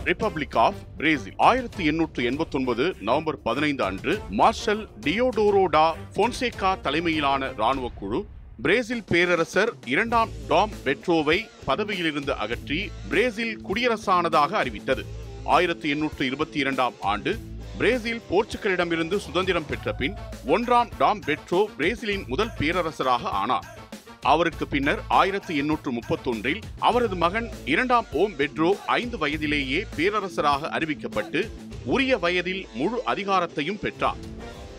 Republic of Brazil. 1889 November 15 அன்று marshal டியோடோரோ டா பொன்சேகா தலைமையிலான இராணுவ குழு பிரேசில் பேரரசர் 2ஆம் டாம் பெட்ரோவை பதவியிலிருந்து அகற்றி பிரேசில் குடியரசானதாக அறிவித்தது. 1822ஆம் ஆண்டு பிரேசில் போர்ச்சுகலிடமிருந்து சுதந்திரம் பெற்ற பின் 1ஆம் டாம் பெட்ரோ பிரேசிலின் முதல் பேரரசராக ஆனார். அவருக்கு பின்னர் 1831இல் அவரது மகன் 2ஆம் ஓம் பெட்ரோ 5 வயதிலேயே பேரரசராக அறிவிக்கப்பட்டு உரிய வயதில் முழு அதிகாரத்தையும் பெற்றார்.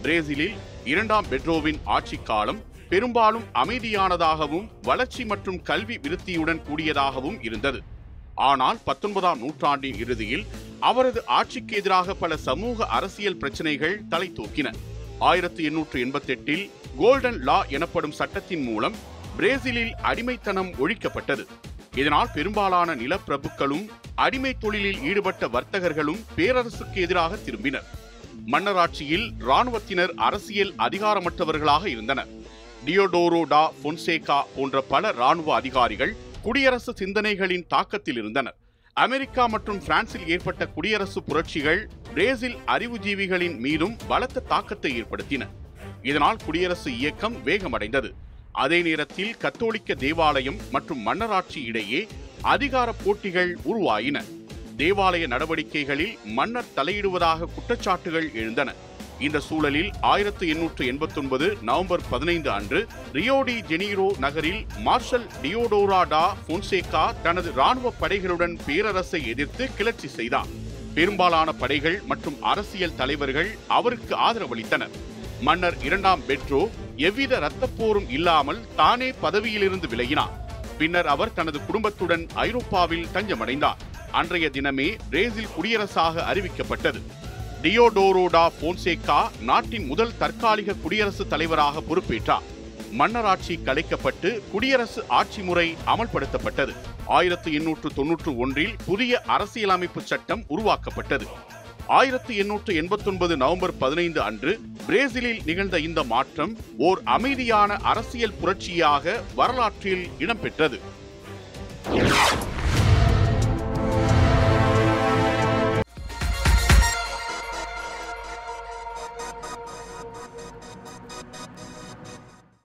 பிரேசிலில் 2ஆம் பெட்ரோவின் ஆட்சி காலம் பெரும்பாலும் அமைதியானதாகவும் வளர்ச்சி மற்றும் கல்வி விருத்தியுடன் கூடியதாகவும் இருந்தது. ஆனால் 19ஆம் நூற்றாண்டின் இறுதியில் அவரது ஆட்சிக்கு எதிராக பல சமூக அரசியல் பிரச்சனைகள் தலை தூக்கின. 1888இல் கோல்டன் லா எனப்படும் சட்டத்தின் மூலம் பிரேசிலில் அடிமைத்தனம் ஒழிக்கப்பட்டது. இதனால் பெரும்பாலான நிலப்பிரபுக்களும் அடிமை தொழிலில் ஈடுபட்ட வர்த்தகர்களும் பேரரசுக்கு எதிராக திரும்பினர். மன்னராட்சியில் இராணுவத்தினர் அரசியல் அதிகாரமற்றவர்களாக இருந்தனர். டியோடோரோ டா பொன்சேகா போன்ற பல இராணுவ அதிகாரிகள் குடியரசு சிந்தனைகளின் தாக்கத்தில் இருந்தனர். அமெரிக்கா மற்றும் பிரான்சில் ஏற்பட்ட குடியரசு புரட்சிகள் பிரேசில் அறிவுஜீவிகளின் மீதும் பலத்த தாக்கத்தை ஏற்படுத்தின. இதனால் குடியரசு இயக்கம் வேகமடைந்தது. அதே நேரத்தில் கத்தோலிக்க தேவாலயம் மற்றும் மன்னராட்சி இடையே அதிகார போட்டிகள் உருவாயின. தேவாலய நடவடிக்கைகளில் மன்னர் தலையிடுவதாக குற்றச்சாட்டுகள் எழுந்தன. இந்த சூழலில் 1889 நவம்பர் 15 அன்று ரியோ டி ஜெனீரோ நகரில் மார்ஷல் டியோடோரோ டா பொன்சேகா தனது இராணுவ படைகளுடன் பேரரசை எதிர்த்து கிளர்ச்சி செய்தார். பெரும்பாலான படைகள் மற்றும் அரசியல் தலைவர்கள் அவருக்கு ஆதரவளித்தனர். மன்னர் 2ஆம் பெட்ரோ எவ்வித இரத்தப்போரும் இல்லாமல் தானே பதவியிலிருந்து விலகினார். பின்னர் அவர் தனது குடும்பத்துடன் ஐரோப்பாவில் தஞ்சமடைந்தார். அன்றைய தினமே பிரேசில் குடியரசாக அறிவிக்கப்பட்டது. டியோடோரோ டா பொன்சேகா நாட்டின் முதல் தற்காலிக குடியரசுத் தலைவராக பொறுப்பேற்றார். மன்னராட்சி கலைக்கப்பட்டு குடியரசு ஆட்சி முறை அமல்படுத்தப்பட்டது. 1891இல் புதிய அரசியலமைப்பு சட்டம் உருவாக்கப்பட்டது. 1889 நவம்பர் 15 அன்று பிரேசிலில் நிகழ்ந்த இந்த மாற்றம் ஓர் அமைதியான அரசியல் புரட்சியாக வரலாற்றில் இடம்பெற்றது.